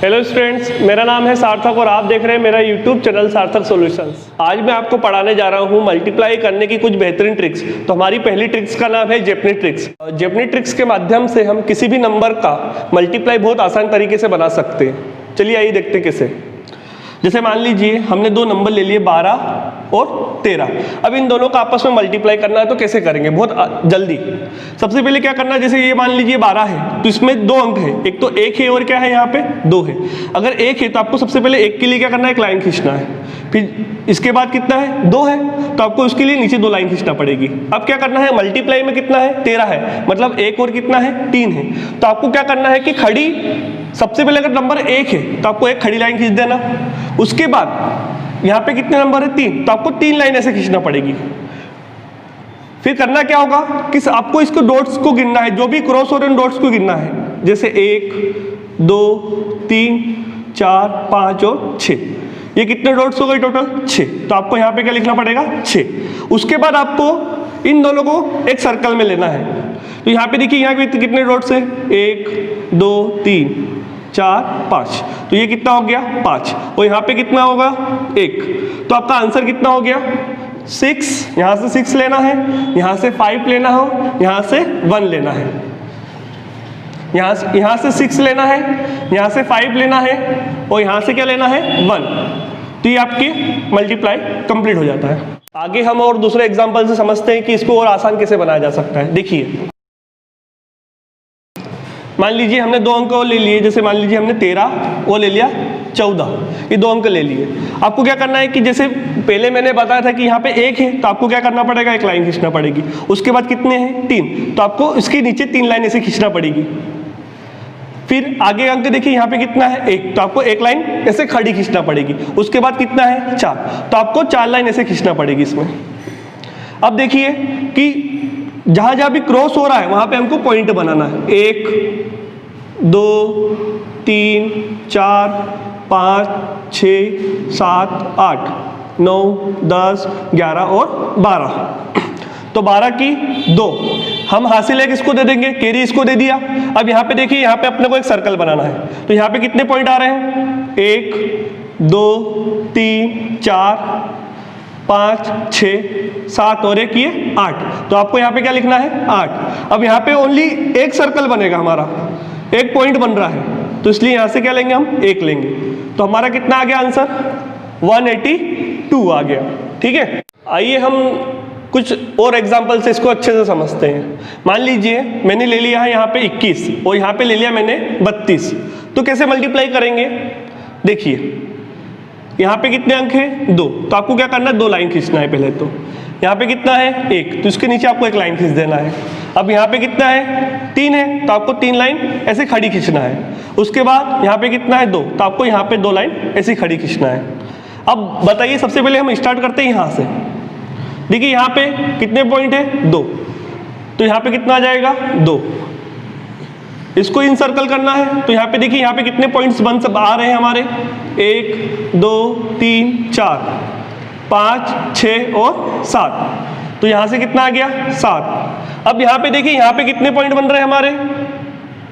Hello students, मेरा नाम है सार्थक और आप देख रहे हैं मेरा यूट्यूब चैनल सार्थक सॉल्यूशंस। आज मैं आपको पढ़ाने जा रहा हूँ मल्टीप्लाई करने की कुछ बेहतरीन ट्रिक्स। तो हमारी पहली ट्रिक्स का नाम है जेपनी ट्रिक्स। जेपनी ट्रिक्स के माध्यम से हम किसी भी नंबर का मल्टीप्लाई बहुत आसान तरीके से बना सकते हैं। चलिए आइए देखते हैं कैसे। जैसे मान लीजिए हमने दो नंबर ले लिए 12 और 13। अब इन दोनों का आपस में मल्टीप्लाई करना है तो कैसे करेंगे, बहुत जल्दी। सबसे पहले क्या करना है, जैसे ये मान लीजिए 12 है तो इसमें दो अंक है, एक तो 1 है और क्या है यहाँ पे 2 है। अगर 1 है तो आपको सबसे पहले 1 के लिए क्या करना है, एक लाइन खींचना है। फिर इसके बाद कितना है, 2 है तो आपको उसके लिए नीचे 2 लाइन खींचना पड़ेगी। अब क्या करना है, मल्टीप्लाई में कितना है 13 है, मतलब 1 और कितना है 3 है। तो आपको क्या करना है कि खड़ी, सबसे पहले अगर नंबर 1 है तो आपको एक खड़ी लाइन खींच देना। उसके बाद यहाँ पे कितने नंबर है 3, तो आपको 3 लाइन ऐसे खींचना पड़ेगी। फिर करना क्या होगा कि आपको इसको डॉट्स को गिनना है, जो भी क्रॉस हो रहे हैं डॉट्स को गिनना है। जैसे 1 2 3 4 5 और 6, ये कितने डॉट्स हो गए टोटल 6। तो आपको यहाँ पे क्या लिखना पड़ेगा 6। उसके बाद आपको इन दोनों को एक सर्कल में लेना है। तो यहाँ पे देखिए यहाँ पे कितने डॉट्स है, 1 2 3 4 5, तो ये कितना हो गया 5। और यहाँ पे कितना होगा 1, तो आपका आंसर कितना हो गया 6। यहाँ से 6 लेना है, यहाँ से 5 लेना हो, यहाँ से 1 लेना है। यहाँ से 6 लेना है, यहाँ से 5 लेना है और यहाँ से क्या लेना है 1। तो ये आपकी मल्टीप्लाई कंप्लीट हो जाता है। आगे हम और दूसरे एग्जांपल से समझते हैं कि इसको और आसान कैसे बनाया जा सकता है। देखिए मान लीजिए हमने 2 अंक और ले लिए, जैसे मान लीजिए हमने 13 और ले लिया 14, ये 2 अंक ले लिए। आपको क्या करना है कि जैसे पहले मैंने बताया था कि यहाँ पे 1 है तो आपको क्या करना पड़ेगा, एक लाइन खींचना पड़ेगी। उसके बाद कितने हैं 3, तो आपको इसके नीचे 3 लाइन ऐसे खींचना पड़ेगी। फिर आगे अंक देखिए यहाँ पे कितना है 1, तो आपको एक लाइन ऐसे खड़ी खींचना पड़ेगी। उसके बाद कितना है 4, तो आपको 4 लाइन ऐसे खींचना पड़ेगी इसमें। अब देखिए कि जहां जहां भी क्रॉस हो रहा है वहां पे हमको पॉइंट बनाना है। 1 2 3 4 5 6 7 8 9 10 11 और 12। तो 12 की 2 हम हासिल है किसको दे देंगे, कैरी इसको दे दिया। अब यहाँ पे देखिए यहाँ पे अपने को एक सर्कल बनाना है। तो यहाँ पे कितने पॉइंट आ रहे हैं, 1 2 3 4 5 6 7 और एक ये 8। तो आपको यहाँ पे क्या लिखना है 8। अब यहाँ पे ओनली एक सर्कल बनेगा, हमारा एक पॉइंट बन रहा है, तो इसलिए यहाँ से क्या लेंगे हम 1 लेंगे। तो हमारा कितना आ गया आंसर 182 आ गया। ठीक है, आइए हम कुछ और एग्जाम्पल से इसको अच्छे से समझते हैं। मान लीजिए मैंने ले लिया है यहाँ पे 21 और यहाँ पे ले लिया मैंने 32, तो कैसे मल्टीप्लाई करेंगे। देखिए यहाँ पे कितने अंक हैं 2, तो आपको क्या करना है 2 लाइन खींचना है पहले। तो यहाँ पे कितना है 1, तो इसके नीचे आपको एक लाइन खींच देना है। अब यहाँ पे कितना है 3 है, तो आपको 3 लाइन ऐसे खड़ी खींचना है। उसके बाद यहाँ पे कितना है 2, तो आपको यहाँ पे 2 लाइन ऐसी खड़ी खींचना है। अब बताइए सबसे पहले हम स्टार्ट करते हैं यहाँ से। देखिए यहाँ पे कितने पॉइंट है 2, तो यहाँ पे कितना आ जाएगा 2। इसको इनसर्कल करना है। तो यहाँ पे देखिए यहाँ पे कितने पॉइंट्स आ रहे हैं हमारे, 1 2 3 4 5 6 और 7। तो यहाँ से कितना आ गया 7। अब यहाँ पे देखिए यहाँ पे कितने पॉइंट बन रहे हैं हमारे,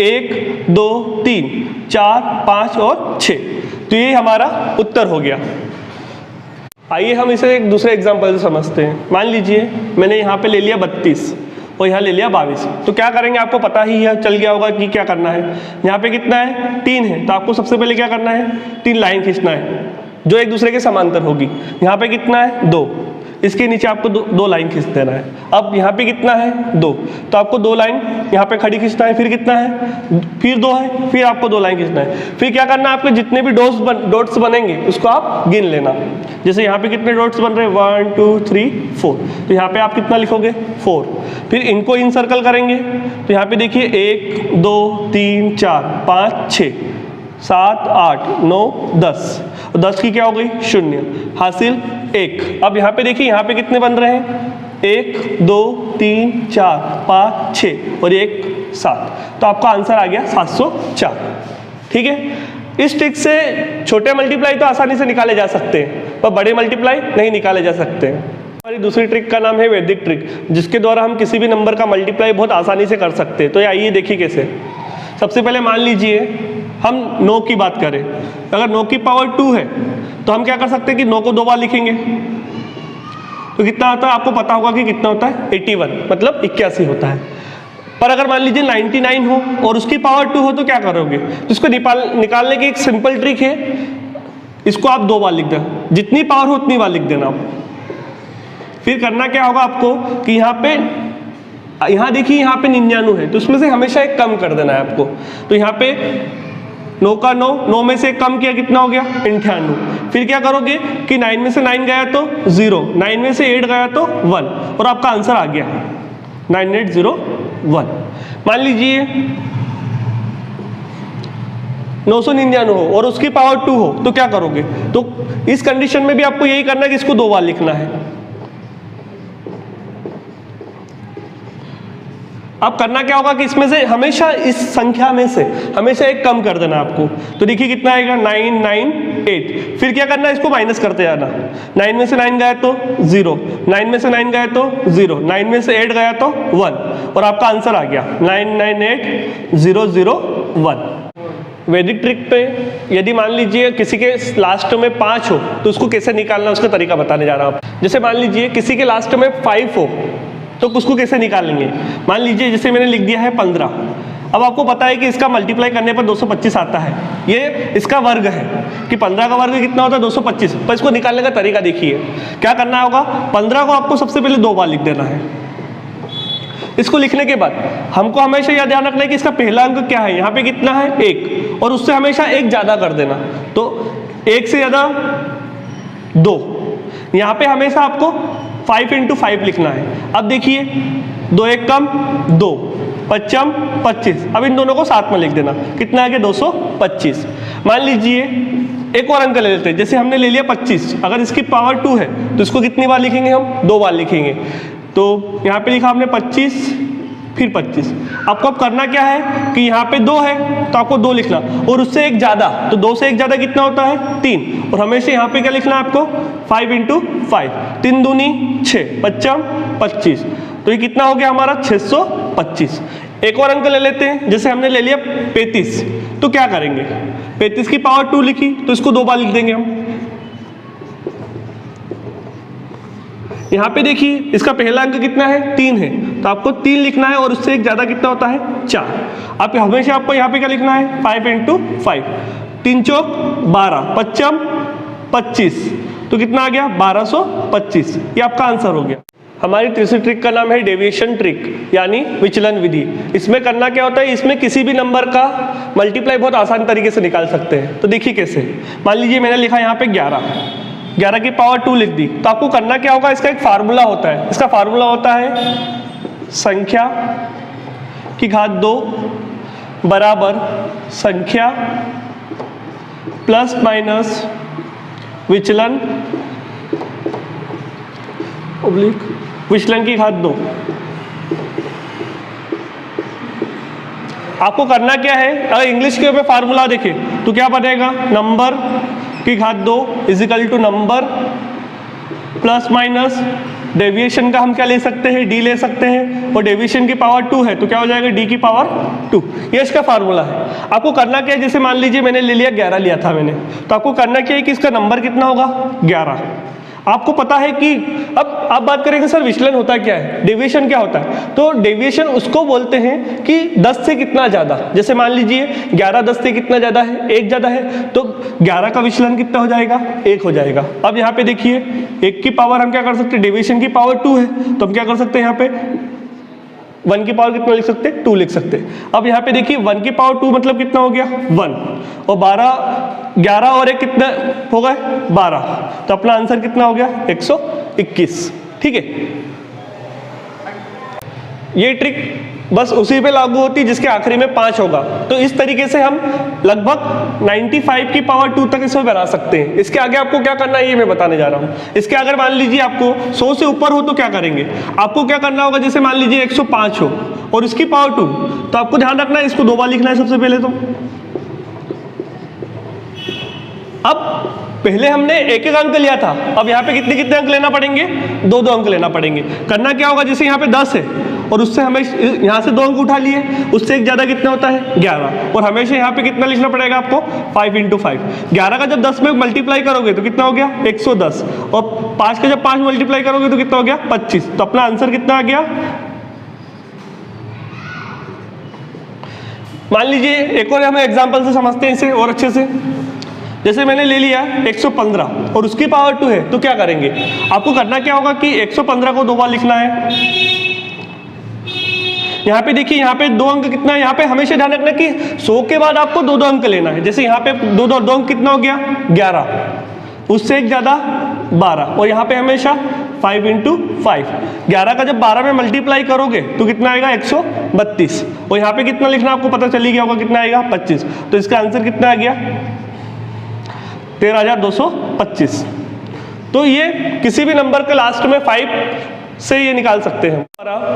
1 2 3 4 5 और 6। तो ये हमारा उत्तर हो गया। आइए हम इसे एक दूसरे एग्जाम्पल से समझते हैं। मान लीजिए मैंने यहाँ पे ले लिया 32 और यहाँ ले लिया 22। तो क्या करेंगे, आपको पता ही है, चल गया होगा कि क्या करना है। यहाँ पे कितना है 3 है, तो आपको सबसे पहले क्या करना है 3 लाइन खींचना है जो एक दूसरे के समांतर होगी। यहाँ पे कितना है 2, इसके नीचे आपको 2 लाइन खींच देना है। अब यहाँ पे कितना है 2, तो आपको 2 लाइन यहाँ पे खड़ी खींचना है। फिर कितना है, फिर 2 है, फिर आपको 2 लाइन खींचना है। फिर क्या करना है, आपके जितने भी डॉट्स बनेंगे उसको आप गिन लेना। जैसे यहाँ पे कितने डॉट्स बन रहे हैं 1 2 3 4, तो यहाँ पे आप कितना लिखोगे 4। फिर इनको इनसर्कल करेंगे। तो यहाँ पे देखिए 1 2 3 4 5 6 7 8 9 10, 10 की क्या हो गई 0, हासिल 1। अब यहाँ पे देखिए यहाँ पे कितने बन रहे हैं 1 2 3 4 5 6 और 1 7। तो आपका आंसर आ गया 704। ठीक है, इस ट्रिक से छोटे मल्टीप्लाई तो आसानी से निकाले जा सकते हैं, पर बड़े मल्टीप्लाई नहीं निकाले जा सकते हैं। हमारी दूसरी ट्रिक का नाम है वैदिक ट्रिक, जिसके द्वारा हम किसी भी नंबर का मल्टीप्लाई बहुत आसानी से कर सकते हैं। तो आइए देखिए कैसे। सबसे पहले मान लीजिए हम 9 की बात करें, अगर 9 की पावर 2 है तो हम क्या कर सकते हैं कि 9 को 2 बार लिखेंगे, तो कितना होता है आपको पता होगा कि कितना होता है 81, मतलब 81 होता है। पर अगर मान लीजिए 99 हो और उसकी पावर 2 हो तो क्या करोगे, तो इसको निकालने की एक सिंपल ट्रिक है, इसको आप 2 बार लिख दें, जितनी पावर हो उतनी बार लिख देना आप। फिर करना क्या होगा आपको कि यहाँ देखिए यहाँ पे 99 है तो उसमें से हमेशा एक कम कर देना है आपको। तो यहाँ पे 9 का 9 में से एक कम किया, कितना हो गया 98। फिर क्या करोगे कि 9 में से 9 गया तो 0, 9 में से 8 गया तो 1 और आपका आंसर आ गया 9801। मान लीजिए 999 हो और उसकी पावर 2 हो तो क्या करोगे, तो इस कंडीशन में भी आपको यही करना है कि इसको 2 बार लिखना है। अब करना क्या होगा कि इसमें से हमेशा इस संख्या में से हमेशा एक कम कर देना आपको। तो देखिए कितना आएगा 998। फिर क्या करना है, इसको माइनस करते जाना। 9 में से 9 गया तो 0, 9 में से 9 गया तो 0, 9 में से 8 गया तो 1 और आपका आंसर आ गया 998001। वैदिक ट्रिक पे यदि मान लीजिए किसी के लास्ट में 5 हो तो उसको कैसे निकालना उसका तरीका बताने जा रहा हूँ। जैसे मान लीजिए किसी के लास्ट में 5 हो तो उसको कैसे निकालेंगे। मान लीजिए जैसे मैंने लिख दिया है 15, अब आपको पता है कि इसका मल्टीप्लाई करने पर 225 आता है, ये इसका वर्ग है कि 15 का वर्ग कितना होता है 225। पर इसको निकालने का तरीका देखिए, क्या करना होगा, 15 को आपको सबसे पहले 2 बार लिख देना है। इसको लिखने के बाद हमको हमेशा यह ध्यान रखना है कि इसका पहला अंक क्या है, यहाँ पे कितना है 1, और उससे हमेशा 1 ज्यादा कर देना। तो 1 से ज्यादा 2, यहाँ पे हमेशा आपको 5 × 5 लिखना है। अब देखिए 2 1 कम 2, 5 25, अब इन दोनों को साथ में लिख देना, कितना आ गया 225। मान लीजिए एक और अंक ले लेते हैं, जैसे हमने ले लिया 25, अगर इसकी पावर 2 है तो इसको कितनी बार लिखेंगे हम, 2 बार लिखेंगे। तो यहाँ पे लिखा हमने 25 फिर 25। आपको अब करना क्या है कि यहाँ पे 2 है तो आपको 2 लिखना, और उससे 1 ज्यादा, तो 2 से 1 ज्यादा कितना होता है 3, और हमेशा यहाँ पे क्या लिखना है आपको 5 × 5, 3 दूनी 6, 5 25, तो ये कितना हो गया हमारा 625। एक और अंक ले लेते हैं, जैसे हमने ले लिया 35, तो क्या करेंगे, 35 की पावर 2 लिखी तो इसको 2 बार लिख देंगे हम। यहाँ पे देखिए इसका पहला अंक कितना है 3 है, तो आपको 3 लिखना है, और उससे 1 ज्यादा कितना होता है 4। आप हमेशा आपको यहाँ पे क्या लिखना है 5 × 5, 3 चौक 12, 5 25, तो कितना आ गया 1225। ये आपका आंसर हो गया। हमारी तीसरी ट्रिक का नाम है डेविएशन ट्रिक, यानी विचलन विधि। इसमें करना क्या होता है, इसमें किसी भी नंबर का मल्टीप्लाई बहुत आसान तरीके से निकाल सकते हैं। तो देखिए कैसे, मान लीजिए मैंने लिखा यहाँ पे 11 की पावर 2 लिख दी, तो आपको करना क्या होगा, इसका एक फार्मूला होता है। इसका फार्मूला होता है संख्या की घात 2 बराबर संख्या प्लस माइनस विचलन विचलन की घात 2। आपको करना क्या है, अगर इंग्लिश के ऊपर फार्मूला देखें तो क्या बनेगा, नंबर की घात 2 = नंबर प्लस माइनस डेविएशन का हम क्या ले सकते हैं, डी ले सकते हैं, और डेविएशन की पावर 2 है तो क्या हो जाएगा डी की पावर 2। ये इसका फार्मूला है। आपको करना क्या है, जैसे मान लीजिए मैंने ले लिया 11 लिया था मैंने, तो आपको करना क्या है कि इसका नंबर कितना होगा 11। आपको पता है कि अब आप बात करेंगे सर विचलन होता क्या है, डेविएशन क्या होता है, तो डेविएशन उसको बोलते हैं कि 10 से कितना ज्यादा। जैसे मान लीजिए 11 10 से कितना ज्यादा है, 1 ज्यादा है, तो 11 का विचलन कितना हो जाएगा 1 हो जाएगा। अब यहाँ पे देखिए 1 की पावर हम क्या कर सकते हैं, डेविएशन की पावर 2 है तो हम क्या कर सकते हैं, यहाँ पे 1 की पावर कितना लिख सकते हैं 2 लिख सकते हैं। अब यहाँ पे देखिए 1 की पावर 2 मतलब कितना हो गया 1, और 11 और 1 कितना हो गए 12, तो अपना आंसर कितना हो गया 121। ठीक है, ये ट्रिक बस उसी पे लागू होती है जिसके आखिरी में 5 होगा। तो इस तरीके से हम लगभग 95 की पावर 2 तक इसमें बना सकते हैं। इसके आगे आपको क्या करना है ये मैं बताने जा रहा हूँ। इसके अगर मान लीजिए आपको 100 से ऊपर हो तो क्या करेंगे, आपको क्या करना होगा, जैसे मान लीजिए 105 हो और इसकी पावर 2, तो आपको ध्यान रखना है इसको 2 बार लिखना है सबसे पहले। तो अब पहले हमने एक अंक लिया था, अब यहाँ पे कितने अंक लेना पड़ेंगे, 2 अंक लेना पड़ेंगे। करना क्या होगा, जैसे यहाँ पे 10 है और उससे हमें यहाँ से 2 अंक उठा लिए, उससे एक ज़्यादा कितना होता है 11, और हमेशा यहाँ पे कितना लिखना पड़ेगा आपको 5 × 5। 11 का जब 10 में मल्टीप्लाई करोगे तो कितना हो गया 110, और 5 का जब 5 मल्टीप्लाई करोगे तो कितना हो गया 25। तो अपना आंसर कितना आ गया, मान लीजिए एक और हमें एग्जाम्पल से समझते हैं इसे और अच्छे से। जैसे मैंने ले लिया 115 और उसकी पावर 2 है, तो क्या करेंगे, आपको करना क्या होगा कि 115 को 2 बार लिखना है। यहाँ पे देखिए, यहाँ पे 2 अंक कितना है, यहाँ पे हमेशा ध्यान रखना कि 100 के बाद आपको 2 अंक लेना है। जैसे यहाँ पे 2 अंक कितना हो गया 11, उससे एक ज़्यादा 12, और यहाँ पे हमेशा 5 × 5। 11 का जब 12 में मल्टीप्लाई करोगे तो कितना आएगा 132, और यहाँ पे कितना लिखना आपको पता चली गया होगा कितना आएगा 25। तो इसका आंसर कितना आ गया 13,225। तो ये किसी भी नंबर के लास्ट में 5 से ये निकाल सकते हैं।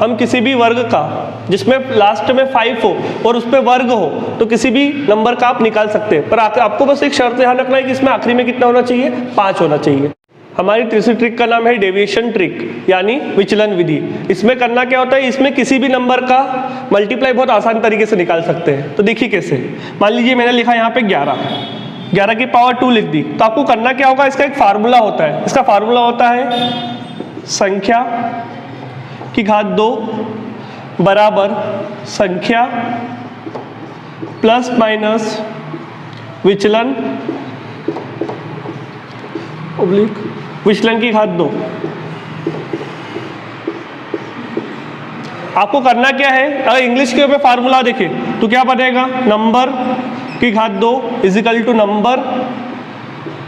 हम किसी भी वर्ग का जिसमें लास्ट में 5 हो और उस पर वर्ग हो तो किसी भी नंबर का आप निकाल सकते हैं, पर आपको बस एक शर्त ध्यान रखना है कि इसमें आखिरी में कितना होना चाहिए 5 होना चाहिए। हमारी तीसरी ट्रिक का नाम है डेविएशन ट्रिक यानी विचलन विधि। इसमें करना क्या होता है, इसमें किसी भी नंबर का मल्टीप्लाई बहुत आसान तरीके से निकाल सकते हैं। तो देखिए कैसे, मान लीजिए मैंने लिखा यहाँ पे 11 की पावर 2 लिख दी, तो आपको करना क्या होगा, इसका एक फार्मूला होता है। इसका फार्मूला होता है संख्या की घात 2 बराबर संख्या प्लस माइनस विचलन विचलन की घात 2। आपको करना क्या है, अगर इंग्लिश के ऊपर फार्मूला देखें तो क्या बनेगा, नंबर की घात 2 equal to number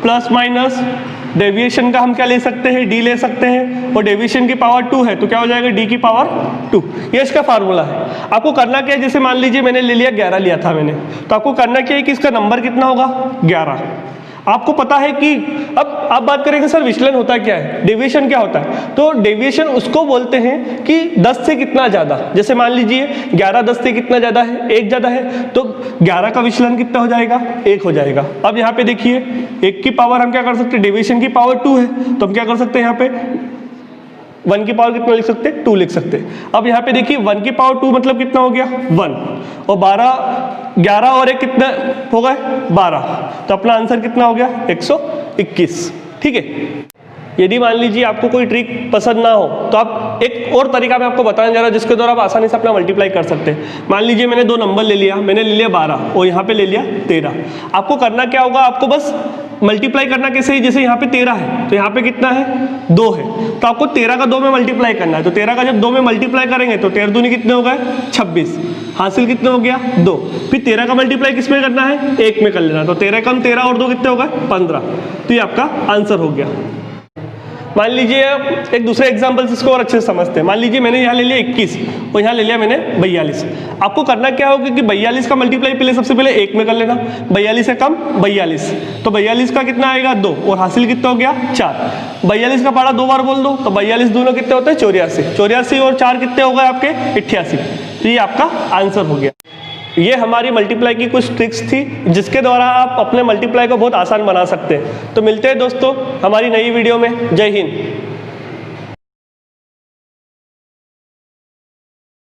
plus minus deviation का हम क्या ले सकते हैं, डी ले सकते हैं, और डेविएशन की पावर 2 है तो क्या हो जाएगा डी की पावर 2। ये इसका फार्मूला है। आपको करना क्या है, जैसे मान लीजिए मैंने ले लिया 11 लिया था मैंने, तो आपको करना क्या है कि इसका नंबर कितना होगा 11। आपको पता है कि अब आप बात करेंगे सर विचलन होता क्या है, डेविएशन क्या होता है, तो डेविएशन उसको बोलते हैं कि 10 से कितना ज़्यादा। जैसे मान लीजिए 11 10 से कितना ज़्यादा है, 1 ज़्यादा है, तो 11 का विचलन कितना हो जाएगा 1 हो जाएगा। अब यहाँ पे देखिए 1 की पावर हम क्या कर सकते हैं, डेविएशन की पावर 2 है तो हम क्या कर सकते हैं, यहाँ पे 1 की पावर कितना लिख सकते हैं 2 लिख सकते हैं। अब यहाँ पे देखिए 1 की पावर 2 मतलब कितना हो गया 1, और 11 और 1 कितना हो गए 12, तो अपना आंसर कितना हो गया 121। ठीक है। यदि मान लीजिए आपको कोई ट्रिक पसंद ना हो तो आप एक और तरीका मैं आपको बताने जा रहा हूँ जिसके द्वारा आप आसानी से अपना मल्टीप्लाई कर सकते हैं। मान लीजिए मैंने 2 नंबर ले लिया, मैंने ले लिया 12 और यहाँ पे ले लिया 13। आपको करना क्या होगा, आपको बस मल्टीप्लाई करना कैसे ही, जैसे यहाँ पे 13 है तो यहाँ पे कितना है 2 है, तो आपको 13 का 2 में मल्टीप्लाई करना है। तो 13 का जब 2 में मल्टीप्लाई करेंगे तो 13 दूनी कितने हो गए 26, हासिल कितने हो गया 2। फिर 13 का मल्टीप्लाई किस में करना है 1 में कर लेना, तो 13 कम 13 और 2 कितने हो गए 15। तो ये आपका आंसर हो गया। मान लीजिए एक दूसरे एग्जाम्पल इसको और अच्छे से समझते हैं। मान लीजिए मैंने यहाँ ले लिया 21 और यहाँ ले लिया मैंने 42। आपको करना क्या होगा कि 42 का मल्टीप्लाई पहले सबसे पहले 1 में कर लेना, 42 से कम 42, तो 42 का कितना आएगा 2 और हासिल कितना हो गया 4। 42 का पारा 2 बार बोल दो तो 42 दोनों कितने होते हैं 84, 84 और 4 कितने हो गए आपके 88। तो ये आपका आंसर हो गया। ये हमारी मल्टीप्लाई की कुछ ट्रिक्स थी जिसके द्वारा आप अपने मल्टीप्लाई को बहुत आसान बना सकते हैं। तो मिलते हैं दोस्तों हमारी नई वीडियो में। जय हिंद।